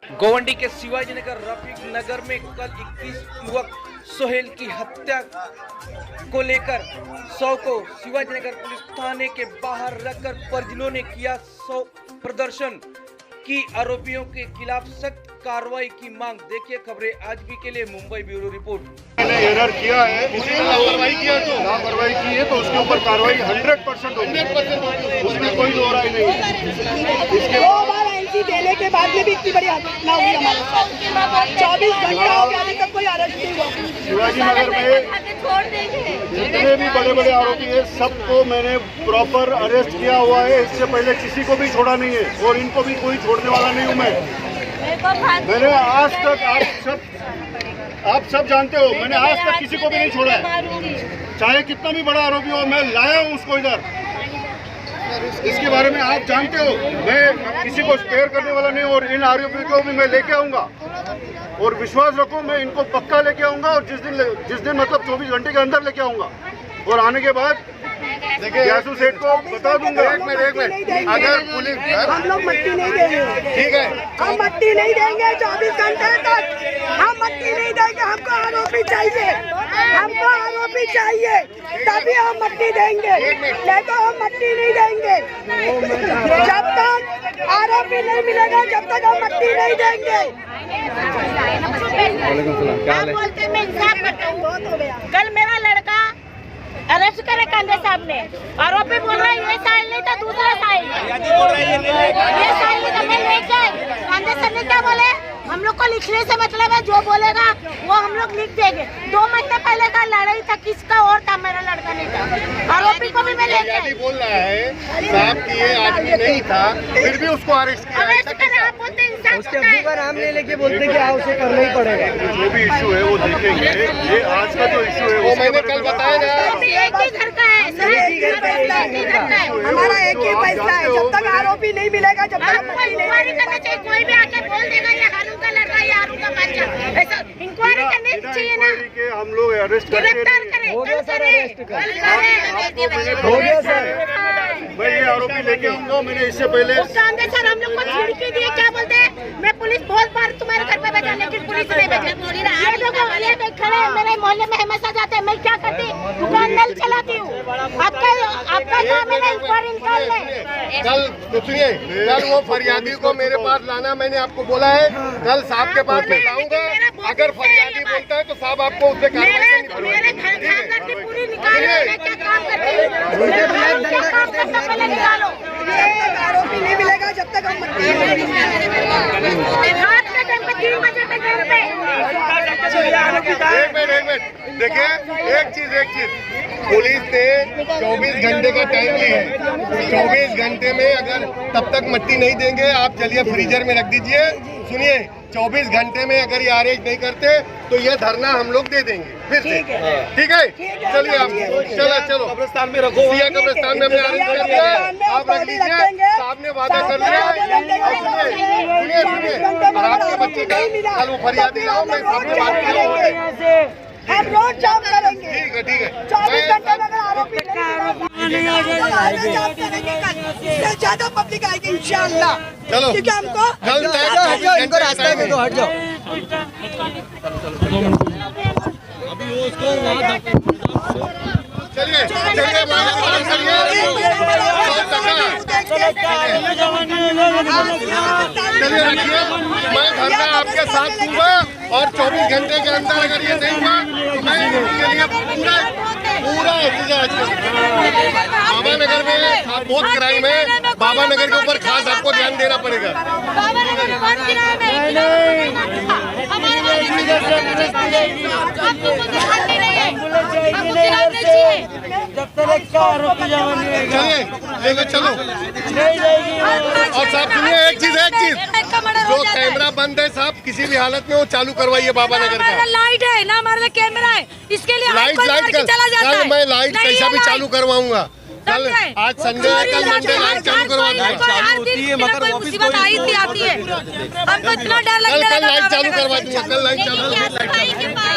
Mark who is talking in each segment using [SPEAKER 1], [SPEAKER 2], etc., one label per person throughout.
[SPEAKER 1] गोवंडी के शिवाजी नगर रफीक नगर में कल 21 युवक सोहेल की हत्या को लेकर 100 को शिवाजी नगर पुलिस थाने के बाहर रखकर परिजनों ने किया 100 प्रदर्शन की आरोपियों के खिलाफ सख्त कार्रवाई की मांग। देखिए खबरें आज भी के लिए मुंबई ब्यूरो रिपोर्ट।
[SPEAKER 2] मैंने एरर किया है, लापरवाही की है तो उसके ऊपर कार्रवाई 100% होगी, उसमें कोई दो राय नहीं है। इसके
[SPEAKER 3] देने के बाद में भी इतनी बड़ी घटना हुई हमारे साथ। 24 घंटा हो गया, अभी तक कोई अरेस्ट नहीं हुआ।
[SPEAKER 2] शिवाजी नगर में जितने भी बड़े बड़े आरोपी हैं सबको मैंने प्रॉपर अरेस्ट किया हुआ है। इससे पहले किसी को भी छोड़ा नहीं है और इनको भी कोई छोड़ने वाला नहीं हूँ मैं। मैंने आज तक आप सब जानते हो, मैंने आज तक किसी को भी नहीं छोड़ा है, चाहे कितना भी बड़ा आरोपी हो। मैं लाया हूँ उसको इधर, इसके बारे में आप जानते हो। मैं किसी को स्पेयर करने वाला नहीं और इन आरोपियों को भी मैं लेके आऊंगा और विश्वास रखो मैं इनको पक्का लेके आऊंगा और जिस दिन मतलब 24 घंटे के अंदर लेके आऊंगा और आने के बाद यासू सेठ को बता दूंगा। एक मिनट अगर पुलिस
[SPEAKER 3] हम लोग मट्टी नहीं देंगे,
[SPEAKER 2] ठीक है,
[SPEAKER 3] हम मट्टी नहीं देंगे 24 घंटे तक, हम मट्टी नहीं देंगे। हमको आरोपी चाहिए, हमको आरोपी चाहिए तभी हम मट्टी देंगे, नहीं तो हम मट्टी नहीं देंगे। जब तक आरोपी नहीं मिलेगा जब तक हम मट्टी नहीं देंगे।
[SPEAKER 4] कल मेरा लड़का अरेस्ट करे कांदे साहब ने, आरोपी बोल रहा है ये साइल नहीं था दूसरा साइल, ये साइल नहीं था। मैं लेके आई, कांदे सर ने क्या बोले, हम लोग को लिखने से मतलब है, जो बोलेगा वो हम लोग लिख देंगे। 2 महीने पहले का लड़ाई था, किसका और था, मेरा लड़का नहीं था। आरोपी को भी मैं लेके आई।
[SPEAKER 2] बोल रहा है साहब कि ये आदमी नहीं था, फिर भी उसको अरेस्ट किया।
[SPEAKER 4] आप बोलते इंसान
[SPEAKER 5] उसके अब्बू का नाम ले लेके बोलते कि हाँ उसे करना ही पड़ेगा।
[SPEAKER 2] जो भी इशू है वो देखेंगे। ये आज का जो इशू है वो मैंने कल बताया ना,
[SPEAKER 4] एक ही घर का है,
[SPEAKER 3] हमारा एक ही फैसला है, जब तक आरोपी नहीं मिलेगा जब तक मट्टी नहीं
[SPEAKER 4] इंक्वायरी करना चाहिए। कोई भी आके बोल देगा ये हारू का लड़का, ये हारू का बच्चा, ऐसा इंक्वायरी करनी चाहिए ना।
[SPEAKER 2] के हम लोग अरेस्ट
[SPEAKER 4] गिरफ्तार करें,
[SPEAKER 5] हो गया सर, अरेस्ट
[SPEAKER 4] हो गया सर।
[SPEAKER 2] मैं ये आरोपी लेके आऊंगा। मैंने इससे पहले
[SPEAKER 4] कांदे सर हम लोग को छिड़की दिए, क्या बोलते हैं, मैं पुलिस बहुत बार तुम्हारे घर पे भेजा लेकिन पुलिस नहीं भेजा। ये लोग मोहल्ले में खड़े हैं, मेरे मोहल्ले में हमेशा जाते हैं, मैं क्या करती, दुकान नहीं चलाती हूँ। आपका काम है ना इंक्वायरी निकालने।
[SPEAKER 2] कल सुनिए, कल वो फरियादी को मेरे पास लाना, मैंने आपको बोला है कल साहब के पास मैं लाऊंगा। अगर फरियादी बोलता है तो साहब आपको उससे कार्रवाई करनी पड़ेगी।
[SPEAKER 4] मेरे घर की पूरी निकालो, मैं क्या काम करती हूँ, क्या काम करता पहले निकालो।
[SPEAKER 3] आरोपी नहीं मिलेगा जब तक हम मट्टी नहीं देंगे।
[SPEAKER 4] रात के टाइम पे 3 बजे तक घर पे।
[SPEAKER 2] एक मिनट देखिए, एक चीज पुलिस ने 24 घंटे का टाइम लिया है। 24 घंटे में अगर तब तक मट्टी नहीं देंगे, आप चलिए फ्रीजर में रख दीजिए। सुनिए, 24 घंटे में अगर ये अरेस्ट नहीं करते तो ये धरना हम लोग दे देंगे फिर से, ठीक है? चलिए आप चलो कब्रिस्तान में रखो, कब्रिस्तान में हमने अरेस्ट कर दिया, आप रख लीजिए। साहब ने वादा कर लिया। सुनिए, आपके बच्चे का कल वो फरियादी लाओ, मैं सबसे बात करूँगा।
[SPEAKER 3] हम रोड जाम करेंगे।
[SPEAKER 2] ठीक है
[SPEAKER 3] 24 घंटे में अगर आरोपी इससे ज्यादा पब्लिक आएगी इंशाअल्लाह।
[SPEAKER 2] चलो
[SPEAKER 3] क्योंकि हमको
[SPEAKER 2] कल
[SPEAKER 5] इनको रास्ते में तो हट जाओ।
[SPEAKER 2] चलिए रखिए, मैं धरना आपके साथ दूंगा और 24 घंटे के अंदर अगर ये नहीं हुआ तो मैं इसके लिए पूरा एहतजाज करूंगा। बाबा नगर में बहुत क्राइम है, बाबा नगर के ऊपर खास आपको ध्यान देना पड़ेगा। चलिए लेकर चलो। और साहब सुनिए, एक चीज जो कैमरा बंद है साहब, किसी भी हालत में वो चालू करवाइए बाबा नगर का।
[SPEAKER 4] लाइट है ना, हमारे कैमरा है, इसके लिए
[SPEAKER 2] लाइट कल मैं लाइट कैसा भी चालू करवाऊंगा। कल आज संडे है, कल मंडे लाइट चालू करवा दूंगा।
[SPEAKER 4] मगर मुसीबत आई थी आती है, हमको इतना डर लगता है।
[SPEAKER 2] कल लाइट चालू करवा दूंगा, कल लाइट चालू,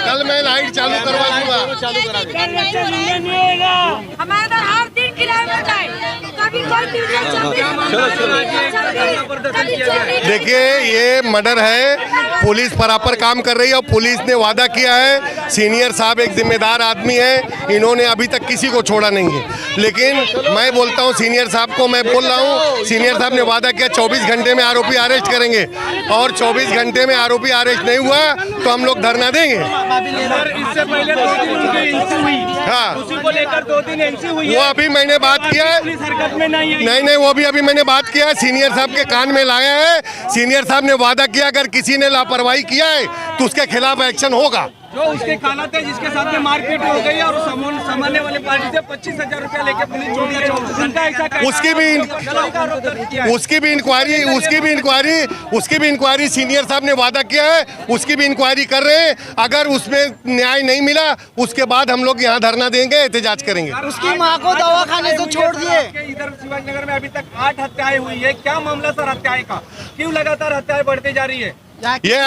[SPEAKER 2] कल मैं लाइट चालू करवा दूंगा।
[SPEAKER 4] हमारे तो हर दिन की
[SPEAKER 6] देखिए, ये मर्डर है, पुलिस बराबर काम कर रही है और पुलिस ने वादा किया है। सीनियर साहब एक जिम्मेदार आदमी है, इन्होंने अभी तक किसी को छोड़ा नहीं है। लेकिन मैं बोलता हूँ सीनियर साहब को, मैं बोल रहा हूँ, सीनियर साहब ने वादा किया 24 घंटे में आरोपी अरेस्ट करेंगे और 24 घंटे में आरोपी अरेस्ट नहीं हुआ तो हम लोग धरना देंगे।
[SPEAKER 1] इससे पहले 2 दिन उनकी एनसी हुई,
[SPEAKER 6] हाँ,
[SPEAKER 1] उसी को लेकर 2 दिन एनसी हुई।
[SPEAKER 6] वो अभी मैंने बात किया है,
[SPEAKER 1] पुलिस हरकत में नहीं है।
[SPEAKER 6] नहीं, वो भी अभी मैंने बात किया है, सीनियर साहब के कान में लाया है। सीनियर साहब ने वादा किया अगर किसी ने लापरवाही किया है तो उसके खिलाफ एक्शन होगा।
[SPEAKER 1] जो उसके खाला थे जिसके साथ में मारपीट हो गई और सामान्य वाले पार्टी से 25,000 रुपया लेके पुलिस छोड़ दिया, 24 घंटा ऐसा उसकी भी इंक्वायरी सीनियर साहब ने वादा किया है, उसकी भी इंक्वायरी कर रहे हैं। अगर उसमें न्याय नहीं मिला उसके बाद हम लोग यहाँ धरना देंगे, एहतजाज करेंगे।
[SPEAKER 5] उसकी माँ को दवाखाने से छोड़ दिए।
[SPEAKER 1] इधर शिवाजीनगर में अभी तक 8 हत्याएं हुई है, क्या मामला सर हत्याएं का? क्यों लगातार हत्याएं बढ़ती जा रही है?
[SPEAKER 6] ये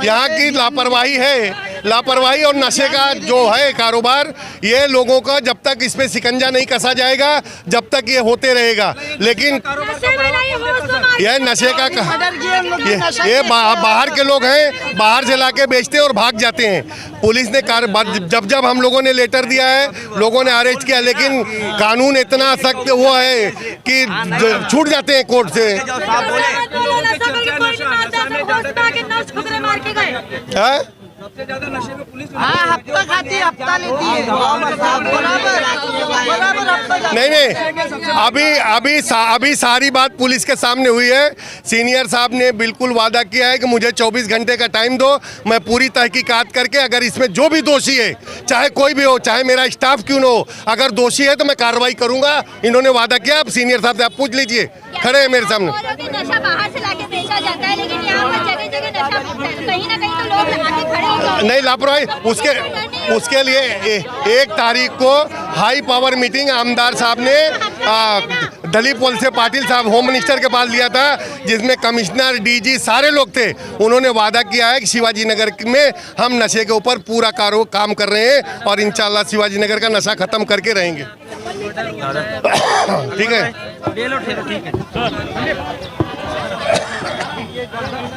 [SPEAKER 6] यहाँ की लापरवाही है, लापरवाही और नशे का जो है कारोबार, ये लोगों का जब तक इस पे शिकंजा नहीं कसा जाएगा जब तक ये होते रहेगा। लेकिन यह नशे का ये बाहर के लोग हैं, बाहर से लाके बेचते और भाग जाते हैं। पुलिस ने जब हम लोगों ने लेटर दिया है, लोगों ने अरेस्ट किया, लेकिन कानून इतना सख्त वो है कि छूट जाते हैं कोर्ट से।
[SPEAKER 1] सबसे ज्यादा नशे में पुलिस
[SPEAKER 5] हफ्ता खाती है, हफ्ता लेती है।
[SPEAKER 6] नहीं, अभी सारी बात पुलिस के सामने हुई है। सीनियर साहब ने बिल्कुल वादा किया है कि मुझे 24 घंटे का टाइम दो, मैं पूरी तहकीकात करके अगर इसमें जो भी दोषी है, चाहे कोई भी हो, चाहे मेरा स्टाफ क्यों न हो, अगर दोषी है तो मैं कार्रवाई करूंगा। इन्होंने वादा किया। आप सीनियर साहब से आप पूछ लीजिए, खड़े हैं मेरे सामने।
[SPEAKER 4] नशा बाहर से लाके बेचा जाता है, लेकिन यहाँ पर जगह जगह नशा कहीं ना कहीं तो लोग आके खड़े हो।
[SPEAKER 6] नहीं, लापरवाही उसके लिए 1 तारीख को हाई पावर मीटिंग आमदार साहब ने दलीप वलसे पाटिल साहब होम मिनिस्टर के पास लिया था, जिसमें कमिश्नर, डीजी सारे लोग थे। उन्होंने वादा किया है कि शिवाजी नगर में हम नशे के ऊपर पूरा काम कर रहे हैं और इंशाल्लाह शिवाजी नगर का नशा खत्म करके रहेंगे। ठीक है,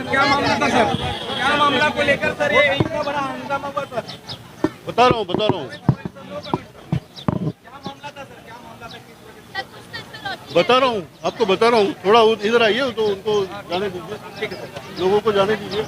[SPEAKER 1] क्या मामला था सर? क्या मामला को लेकर सर ये इतना बड़ा हंगामा हुआ सर?
[SPEAKER 2] बता रहा हूँ।
[SPEAKER 1] क्या मामला था सर? क्या मामला था?
[SPEAKER 2] बता रहा हूँ, आपको बता रहा हूँ। थोड़ा इधर आइए तो उनको जाने दीजिए, ठीक है, लोगों को जाने दीजिए।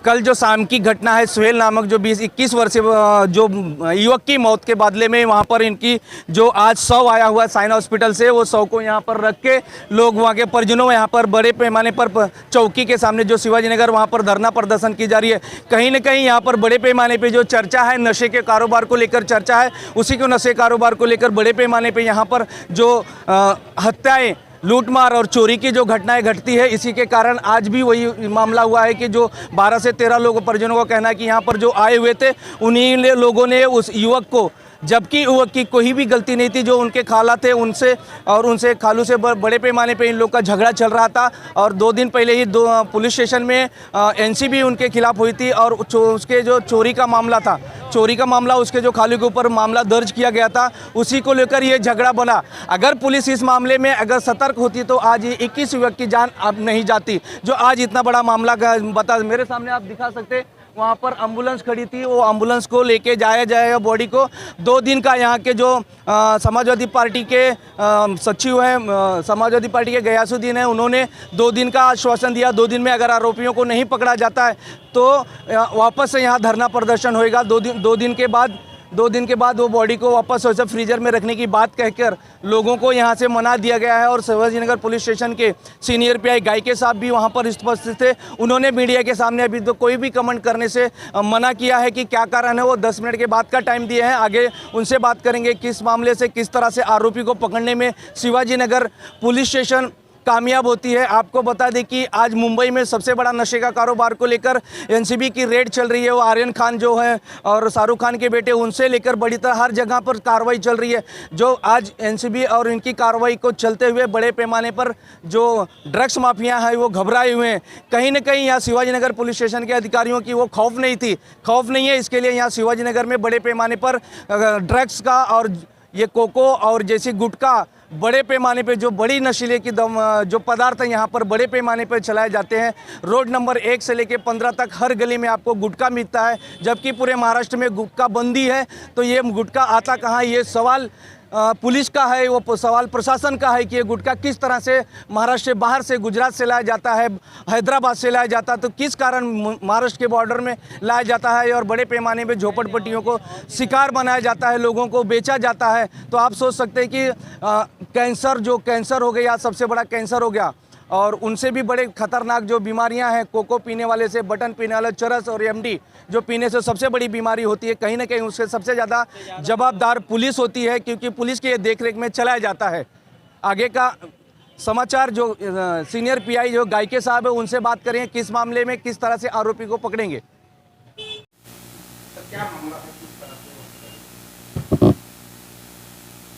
[SPEAKER 1] कल जो शाम की घटना है, सुहेल नामक जो 21 वर्षीय जो युवक की मौत के बदले में वहां पर इनकी जो आज शव आया हुआ है साइन हॉस्पिटल से, वो शव को यहां पर रख के लोग वहां के परिजनों यहां पर बड़े पैमाने पर चौकी के सामने जो शिवाजी नगर वहां पर धरना प्रदर्शन की जा रही है। कहीं ना कहीं यहां पर बड़े पैमाने पे जो चर्चा है, नशे के कारोबार को लेकर चर्चा है, उसी को नशे कारोबार को लेकर बड़े पैमाने पर यहाँ पर जो हत्याएँ, लूटमार और चोरी की जो घटनाएं घटती है, इसी के कारण आज भी वही मामला हुआ है कि जो 12 से 13 लोगों परिजनों का कहना है कि यहाँ पर जो आए हुए थे उन्हीं लोगों ने उस युवक को, जबकि युवक की कोई भी गलती नहीं थी, जो उनके खाला थे उनसे खालू से बड़े पैमाने पे इन लोग का झगड़ा चल रहा था। और 2 दिन पहले ही पुलिस स्टेशन में एनसी भी उनके खिलाफ हुई थी और उसके जो चोरी का मामला उसके जो खालू के ऊपर मामला दर्ज किया गया था, उसी को लेकर ये झगड़ा बना। अगर पुलिस इस मामले में अगर सतर्क होती तो आज ये 21 युवक की जान अब नहीं जाती, जो आज इतना बड़ा मामला बता। मेरे सामने आप दिखा सकते, वहाँ पर एम्बुलेंस खड़ी थी, वो एम्बुलेंस को लेके जाया जाएगा बॉडी को। 2 दिन का यहाँ के जो समाजवादी पार्टी के सचिव हैं, समाजवादी पार्टी के गयासुद्दीन हैं, उन्होंने 2 दिन का आश्वासन दिया। 2 दिन में अगर आरोपियों को नहीं पकड़ा जाता है तो वापस से यहाँ धरना प्रदर्शन होएगा। 2 दिन के बाद वो बॉडी को वापस वैसे फ्रीजर में रखने की बात कहकर लोगों को यहाँ से मना दिया गया है। और शिवाजी नगर पुलिस स्टेशन के सीनियर पीआई गायके साहब भी वहाँ पर उपस्थित थे। उन्होंने मीडिया के सामने अभी तो कोई भी कमेंट करने से मना किया है कि क्या कारण है। वो 10 मिनट के बाद का टाइम दिए हैं, आगे उनसे बात करेंगे किस मामले से, किस तरह से आरोपी को पकड़ने में शिवाजी नगर पुलिस स्टेशन कामयाब होती है। आपको बता दें कि आज मुंबई में सबसे बड़ा नशे का कारोबार को लेकर एनसीबी की रेड चल रही है। वो आर्यन खान जो है और शाहरुख खान के बेटे, उनसे लेकर बड़ी तरह हर जगह पर कार्रवाई चल रही है। जो आज एनसीबी और इनकी कार्रवाई को चलते हुए बड़े पैमाने पर जो ड्रग्स माफिया है वो घबराए हुए हैं। कहीं ना कहीं यहाँ शिवाजीनगर पुलिस स्टेशन के अधिकारियों की वो खौफ नहीं थी, खौफ नहीं है। इसके लिए यहाँ शिवाजीनगर में बड़े पैमाने पर ड्रग्स का और ये कोको और जैसी गुटखा बड़े पैमाने पे जो बड़ी नशीले की जो पदार्थ हैं यहाँ पर बड़े पैमाने पर चलाए जाते हैं। रोड नंबर 1 से लेकर 15 तक हर गली में आपको गुटखा मिलता है, जबकि पूरे महाराष्ट्र में गुटखा बंदी है। तो ये गुटखा आता कहाँ, ये सवाल पुलिस का है, वो सवाल प्रशासन का है कि ये गुटखा किस तरह से महाराष्ट्र से बाहर से गुजरात से लाया जाता है, हैदराबाद से लाया जाता है, तो किस कारण महाराष्ट्र के बॉर्डर में लाया जाता है और बड़े पैमाने पे झोपड़पट्टियों को शिकार बनाया जाता है, लोगों को बेचा जाता है। तो आप सोच सकते हैं कि कैंसर हो गया, सबसे बड़ा कैंसर हो गया, और उनसे भी बड़े खतरनाक जो बीमारियां हैं, कोको पीने वाले से, बटन पीने वाले, चरस और एमडी जो पीने से सबसे बड़ी बीमारी होती है, कहीं ना कहीं उससे सबसे ज़्यादा जवाबदार पुलिस होती है, क्योंकि पुलिस की देखरेख में चलाया जाता है। आगे का समाचार जो सीनियर पीआई जो गायके साहब है उनसे बात करें किस मामले में किस तरह से आरोपी को पकड़ेंगे।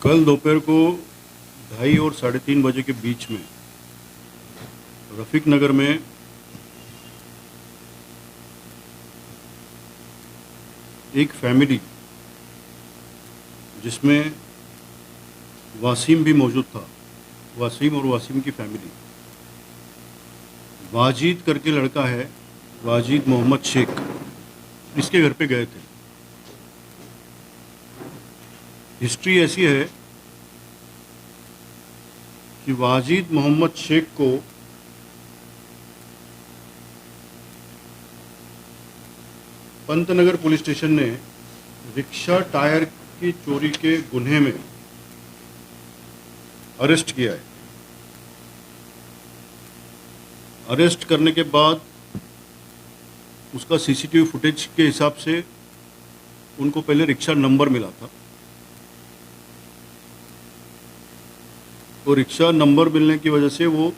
[SPEAKER 2] कल दोपहर को 2:30 और 3:30 बजे के बीच में रफीक नगर में एक फैमिली जिसमें वासीम भी मौजूद था, वासीम और वासीम की फैमिली, वाजिद करके लड़का है, वाजिद मोहम्मद शेख, इसके घर पे गए थे। हिस्ट्री ऐसी है कि वाजिद मोहम्मद शेख को पंतनगर पुलिस स्टेशन ने रिक्शा टायर की चोरी के गुन्हे में अरेस्ट किया है। अरेस्ट करने के बाद उसका सीसीटीवी फुटेज के हिसाब से उनको पहले रिक्शा नंबर मिला था, तो रिक्शा नंबर मिलने की वजह से वो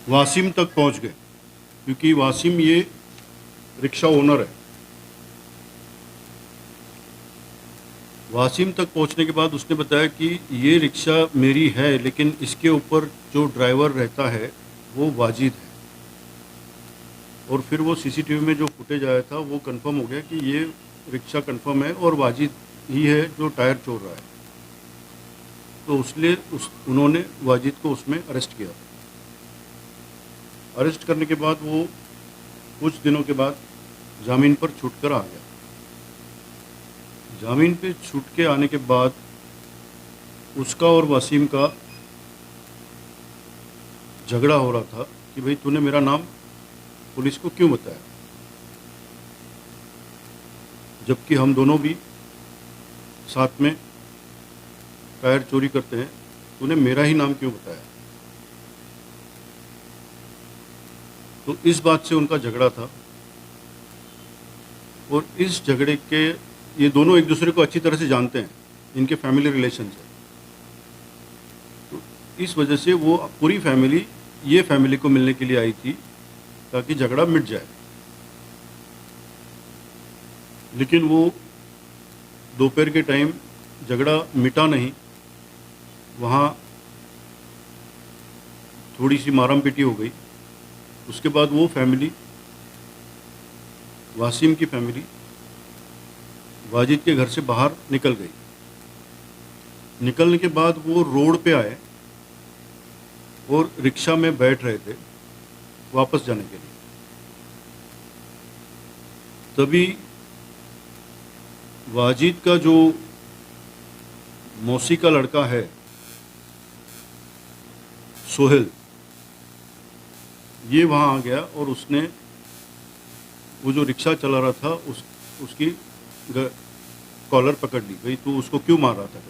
[SPEAKER 2] वासिम तक पहुंच गए, क्योंकि वासिम ये रिक्शा ओनर है। वासिम तक पहुंचने के बाद उसने बताया कि ये रिक्शा मेरी है, लेकिन इसके ऊपर जो ड्राइवर रहता है वो वाजिद है। और फिर वो सीसीटीवी में जो फुटेज आया था वो कंफर्म हो गया कि ये रिक्शा कंफर्म है और वाजिद ही है जो टायर चोर रहा है। तो उन्होंने वाजिद को उसमें अरेस्ट किया। अरेस्ट करने के बाद वो कुछ दिनों के बाद जामीन पर छूट कर आ गया। जामीन पे छूट के आने के बाद उसका और वसीम का झगड़ा हो रहा था कि भाई तूने मेरा नाम पुलिस को क्यों बताया, जबकि हम दोनों भी साथ में टायर चोरी करते हैं, तूने मेरा ही नाम क्यों बताया। तो इस बात से उनका झगड़ा था, और इस झगड़े के ये दोनों एक दूसरे को अच्छी तरह से जानते हैं, इनके फैमिली रिलेशंस है। तो इस वजह से वो पूरी फैमिली ये फैमिली को मिलने के लिए आई थी ताकि झगड़ा मिट जाए। लेकिन वो दोपहर के टाइम झगड़ा मिटा नहीं, वहाँ थोड़ी सी मारम पीटी हो गई। उसके बाद वो फैमिली, वासिम की फैमिली, वाजिद के घर से बाहर निकल गई। निकलने के बाद वो रोड पे आए और रिक्शा में बैठ रहे थे वापस जाने के लिए। तभी वाजिद का जो मौसी का लड़का है सोहेल, ये वहाँ आ गया और उसने वो जो रिक्शा चला रहा था उसकी कॉलर पकड़ ली, भाई तू उसको क्यों मार रहा था।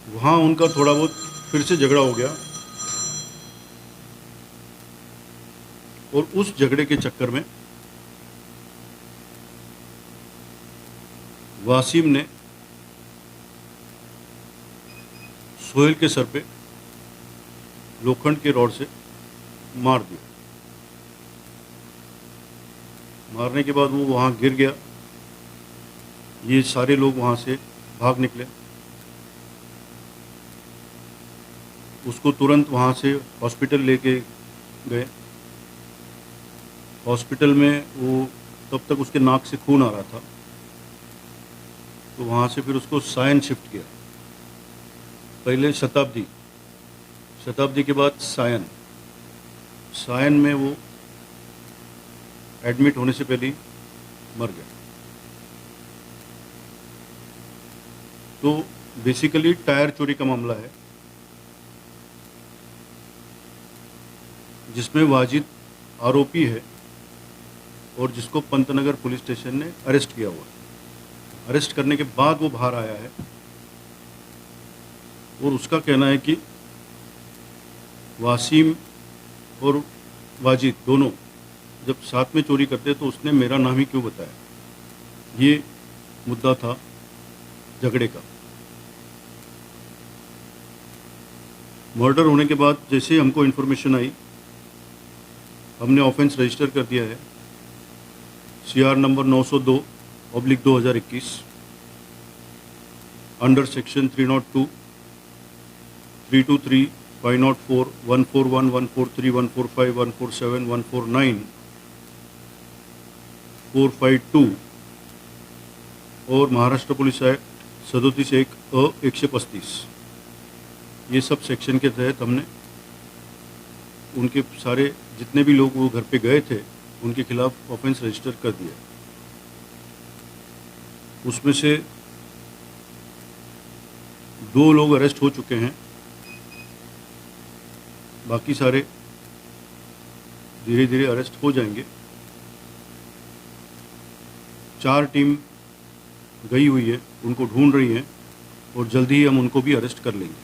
[SPEAKER 2] वहाँ उनका थोड़ा बहुत फिर से झगड़ा हो गया, और उस झगड़े के चक्कर में वासिम ने
[SPEAKER 7] सोहेल के सर पे लोखंड के रॉड से मार दिया। मारने के बाद वो वहाँ गिर गया। ये सारे लोग वहाँ से भाग निकले। उसको तुरंत वहाँ से हॉस्पिटल लेके गए। हॉस्पिटल में वो तब तक उसके नाक से खून आ रहा था, तो वहाँ से फिर उसको सायन शिफ्ट किया। पहले शताब्दी के बाद सायन में वो एडमिट होने से पहले ही मर गया। तो बेसिकली टायर चोरी का मामला है, जिसमें वाजिद आरोपी है और जिसको पंतनगर पुलिस स्टेशन ने अरेस्ट किया हुआ है। अरेस्ट करने के बाद वो बाहर आया है और उसका कहना है कि वासीम और वाजिद दोनों जब साथ में चोरी करते तो उसने मेरा नाम ही क्यों बताया। ये मुद्दा था झगड़े का। मर्डर होने के बाद जैसे हमको इन्फॉर्मेशन आई, हमने ऑफेंस रजिस्टर कर दिया है CR नंबर 902/2021 अंडर सेक्शन 302, 323, 504, 141, 143, 145, 147, 149, 452 और महाराष्ट्र पुलिस एक्ट 37(1)(135 ये सब सेक्शन के तहत हमने उनके सारे जितने भी लोग वो घर पे गए थे उनके खिलाफ ऑफेंस रजिस्टर कर दिया। उसमें से 2 लोग अरेस्ट हो चुके हैं, बाकी सारे धीरे धीरे अरेस्ट हो जाएंगे। 4 टीम गई हुई है, उनको ढूंढ रही है और जल्दी ही हम उनको भी अरेस्ट कर लेंगे।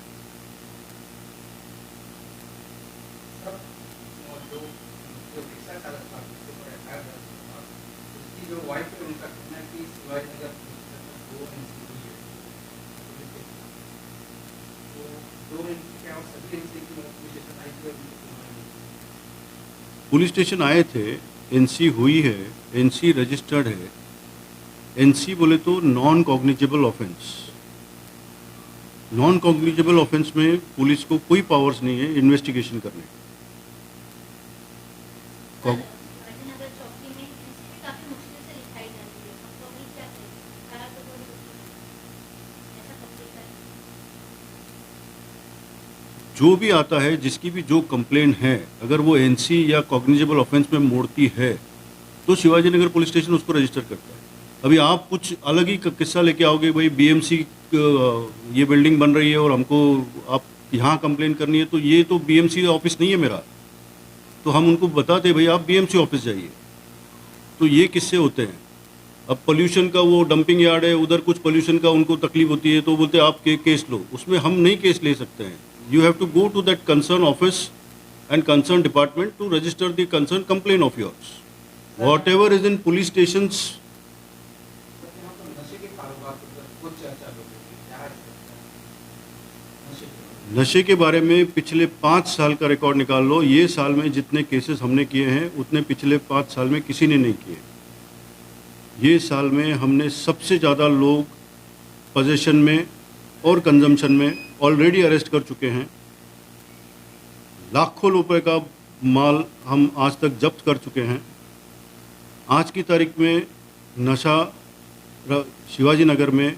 [SPEAKER 7] पुलिस स्टेशन आए थे, एनसी हुई है, एनसी रजिस्टर्ड है। एनसी बोले तो non cognizable offence. Non cognizable offence में पुलिस को कोई पावर्स नहीं है इन्वेस्टिगेशन करने। जो भी आता है, जिसकी भी जो कंप्लेंट है, अगर वो एनसी या कॉग्निजेबल ऑफेंस में मोड़ती है तो शिवाजी नगर पुलिस स्टेशन उसको रजिस्टर करता है। अभी आप कुछ अलग ही किस्सा लेके आओगे, भाई बीएमसी ये बिल्डिंग बन रही है और हमको आप यहाँ कंप्लेंट करनी है, तो ये तो बीएमसी ऑफिस नहीं है मेरा। तो हम उनको बताते भाई आप बीएमसी ऑफिस जाइए। तो ये किस्से होते हैं। अब पोल्यूशन का वो डंपिंग यार्ड है, उधर कुछ पोल्यूशन का उनको तकलीफ होती है तो बोलते आप केस लो। उसमें हम नहीं केस ले सकते हैं। You have to go to that concerned office and concerned department to register the concerned complaint of yours. Whatever is in police stations. नशे के बारे में पिछले 5 साल का रिकॉर्ड निकाल लो। ये साल में जितने केसेस हमने किए हैं उतने पिछले 5 साल में किसी ने नहीं किए। ये साल में हमने सबसे ज़्यादा लोग पोजेशन में और कंजम्पशन में ऑलरेडी अरेस्ट कर चुके हैं। लाखों रुपए का माल हम आज तक जब्त कर चुके हैं। आज की तारीख में नशा शिवाजी नगर में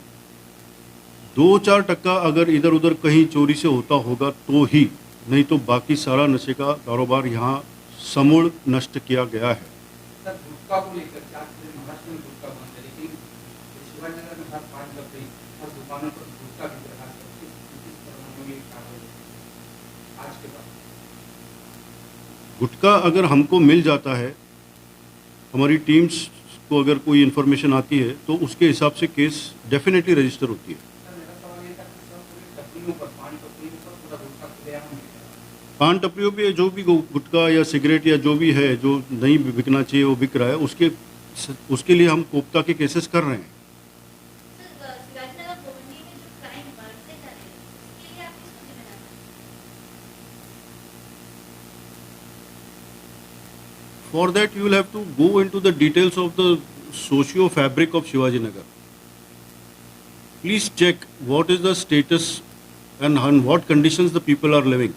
[SPEAKER 7] 2-4% अगर इधर उधर कहीं चोरी से होता होगा तो ही, नहीं तो बाकी सारा नशे का कारोबार यहाँ समूल नष्ट किया गया है। गुटखा अगर हमको मिल जाता है, हमारी टीम्स को अगर कोई इन्फॉर्मेशन आती है तो उसके हिसाब से केस डेफिनेटली रजिस्टर होती है। पान टपरियों पे जो भी गुटखा या सिगरेट या जो भी है जो नहीं बिकना चाहिए वो बिक रहा है, उसके लिए हम कोप्ता के केसेस कर रहे हैं। For that, you will have to go into the details of the socio fabric of Shivaji Nagar. Please check what is the status and on what conditions the people are living.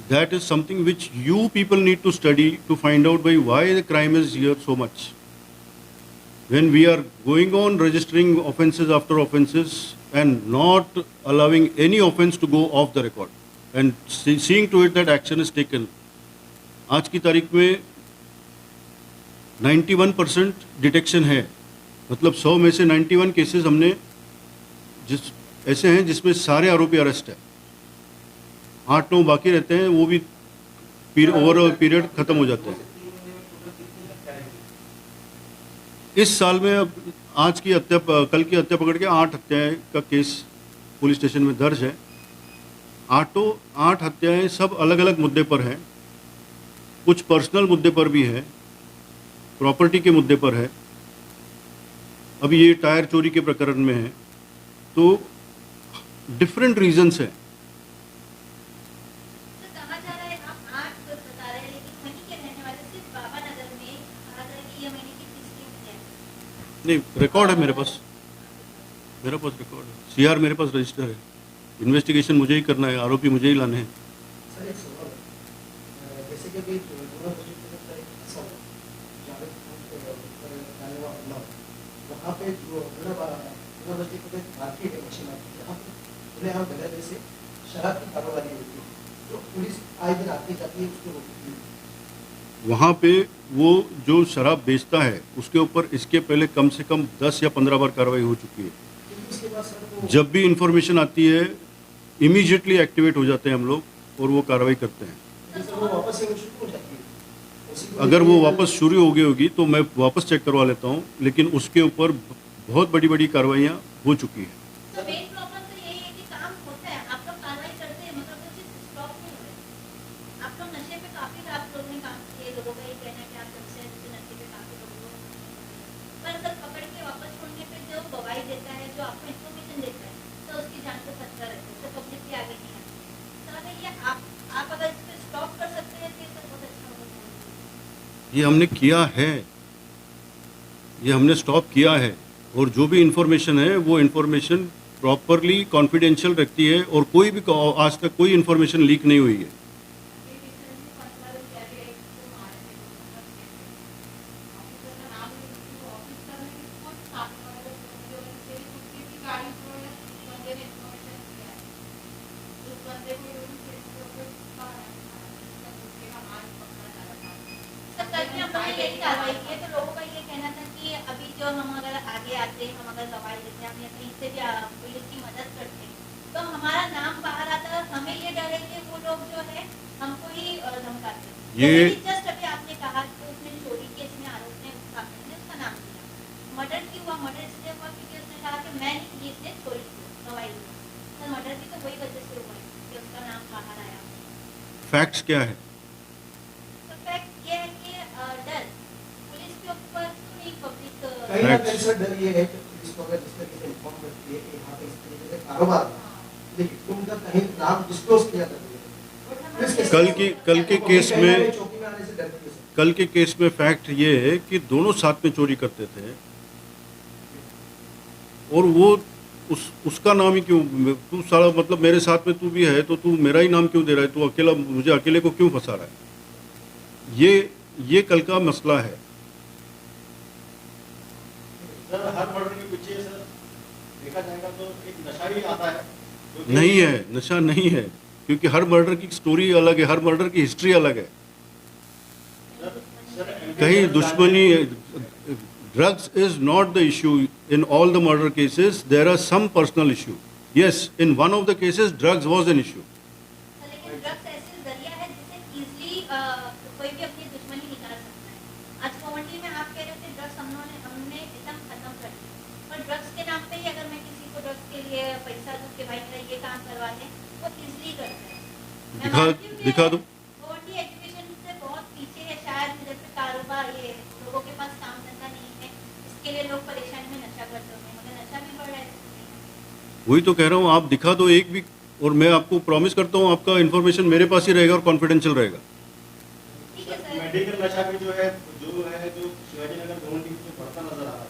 [SPEAKER 7] That is something which you people need to study to find out why the crime is here so much. When we are going on registering offences after offences and not allowing any offence to go off the record and seeing to it that action is taken. आज की तारीख में 91% detection है, मतलब 100 में से 91 cases हमने ऐसे हैं जिसमें सारे आरोपी अरेस्ट है, 8-9 बाकी रहते हैं, वो भी ओवरऑल पीरियड खत्म हो जाते हैं। इस साल में अब कल की हत्या पकड़ के 8 हत्याएं का केस पुलिस स्टेशन में दर्ज है। 8 हत्याएं सब अलग अलग मुद्दे पर हैं, कुछ पर्सनल मुद्दे पर भी है, प्रॉपर्टी के मुद्दे पर है, अभी ये टायर चोरी के प्रकरण में है, तो डिफरेंट रीजंस हैं। नहीं, रिकॉर्ड है मेरे पास रिकॉर्ड है, सीआर मेरे पास रजिस्टर है, इन्वेस्टिगेशन मुझे ही करना है, आरोपी मुझे ही लाने हैं। वहाँ पे वो जो शराब बेचता है उसके ऊपर इसके पहले कम से कम 10 या 15 बार कार्रवाई हो चुकी है। जब भी इंफॉर्मेशन आती है इमीडिएटली एक्टिवेट हो जाते हैं हम लोग और वो कार्रवाई करते हैं। अगर वो वापस शुरू हो गई होगी तो मैं वापस चेक करवा लेता हूँ, लेकिन उसके ऊपर बहुत बड़ी बड़ी कार्रवाइयाँ हो चुकी हैं। ये हमने किया है, ये हमने स्टॉप किया है, और जो भी इंफॉर्मेशन है वो इंफॉर्मेशन प्रॉपरली कॉन्फिडेंशियल रखती है और कोई भी आज तक कोई इंफॉर्मेशन लीक नहीं हुई है।
[SPEAKER 4] यही कार्रवाई की है, तो लोगों का ये कहना था कि अभी जो हम अगर आगे आते, हम अगर दवाई देते, हम या कहीं से भी पुलिस की मदद करते तो हमारा नाम बाहर आता, हमें ये डर है कि वो लोग जो है हमको ही धमकाते। ये जस्ट अभी आपने कहा कि उसने चोरी केस में आरोप ने उसका नाम दिया, मर्डर क्यों हुआ? मर्डर इसलिए हुआ क्योंकि उसने कहा कि मैं नहीं की, इसने चोरी की दवाई दी, तो मर्डर भी तो वही वजह से हुआ कि उसका नाम बाहर आया।
[SPEAKER 7] फैक्ट्स क्या है?
[SPEAKER 4] तो फैक्ट ये है कि डर पुलिस के ऊपर नहीं, पब्लिक
[SPEAKER 8] कहीं ना कहीं से डर ये है कि पुलिस को अगर जिस तरीके से इन्फॉर्म करती है कि यहाँ पे इस तरीके से कारोबार, लेकिन उनका कहीं नाम डिस्क्लोज किया जाता है।
[SPEAKER 7] कल के केस में फैक्ट ये है कि दोनों साथ में चोरी करते थे, और वो उसका नाम ही क्यों, तू साला मतलब मेरे साथ में तू भी है तो तू मेरा ही नाम क्यों दे रहा है, तू अकेला मुझे अकेले को क्यों फंसा रहा है? ये कल का मसला है।
[SPEAKER 2] सर, हर मर्डर के पीछे सर देखा जाएगा तो एक नशा ही आता है।
[SPEAKER 7] नहीं है, नशा नहीं है, क्योंकि हर मर्डर की स्टोरी अलग है, हर मर्डर की हिस्ट्री अलग है। कहीं दुश्मनी, drugs is not the issue in all the murder cases. There are some personal issue. Yes, in one of the cases drugs was an issue.
[SPEAKER 4] लेकिन ड्रग्स ऐसे जरिया है जिससे इजीली कोई भी अपनी दुश्मनी निकाल सकता है। आज कॉमेडी में आप कह रहे थे ड्रग्स हमने एकदम खत्म कर दिया, पर ड्रग्स के नाम पे ही अगर मैं किसी को ड्रग्स के लिए पैसा दूं कि भाई मेरा ये काम करवा दे, वो इजीली करता है।
[SPEAKER 7] दिखा दो।
[SPEAKER 4] कॉमेडी एजुकेशन से बहुत पीछे है, शायद इधर पे कारोबार, ये लोगों के पास काम धंधा नहीं है, इसके लिए लोग परेशानी में नशा करते हैं, मगर नशा भी बढ़ रहा है।
[SPEAKER 7] वही तो कह रहा हूँ, आप दिखा दो एक भी, और मैं आपको प्रॉमिस करता हूँ आपका इन्फॉर्मेशन मेरे पास ही रहेगा और कॉन्फिडेंशियल रहेगा।
[SPEAKER 4] ठीक है
[SPEAKER 9] मेडिकल नशा भी जो है जो शिवाजी नगर घमंडी में बढ़ता नजर आ रहा है,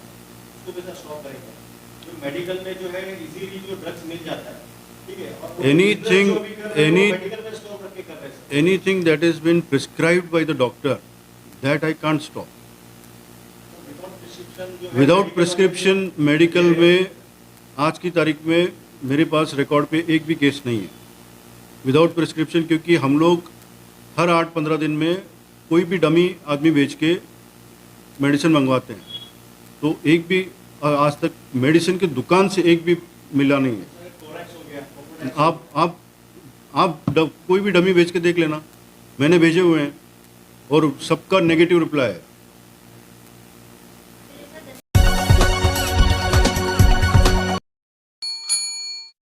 [SPEAKER 9] उसको कैसे स्टॉप करेगा? जो मेडिकल में जो है इजीली जो ड्रग्स मिल जाता है, ठीक है, और वो
[SPEAKER 7] Anything-
[SPEAKER 9] जो भी कर रहे हैं,
[SPEAKER 7] any-
[SPEAKER 9] वो मेडिकल में स्टॉप करके कर रहे हैं sir.
[SPEAKER 7] Anything that has been prescribed by the doctor, that I can't stop. Without prescription medical में आज की तारीख में मेरे पास रिकॉर्ड पे एक भी केस नहीं है विदाउट प्रिस्क्रिप्शन, क्योंकि हम लोग हर 8-15 दिन में कोई भी डमी आदमी बेच के मेडिसिन मंगवाते हैं, तो एक भी आज तक मेडिसिन की दुकान से एक भी मिला नहीं है। आप कोई भी डमी बेच के देख लेना, मैंने भेजे हुए हैं और सबका नेगेटिव रिप्लाई है।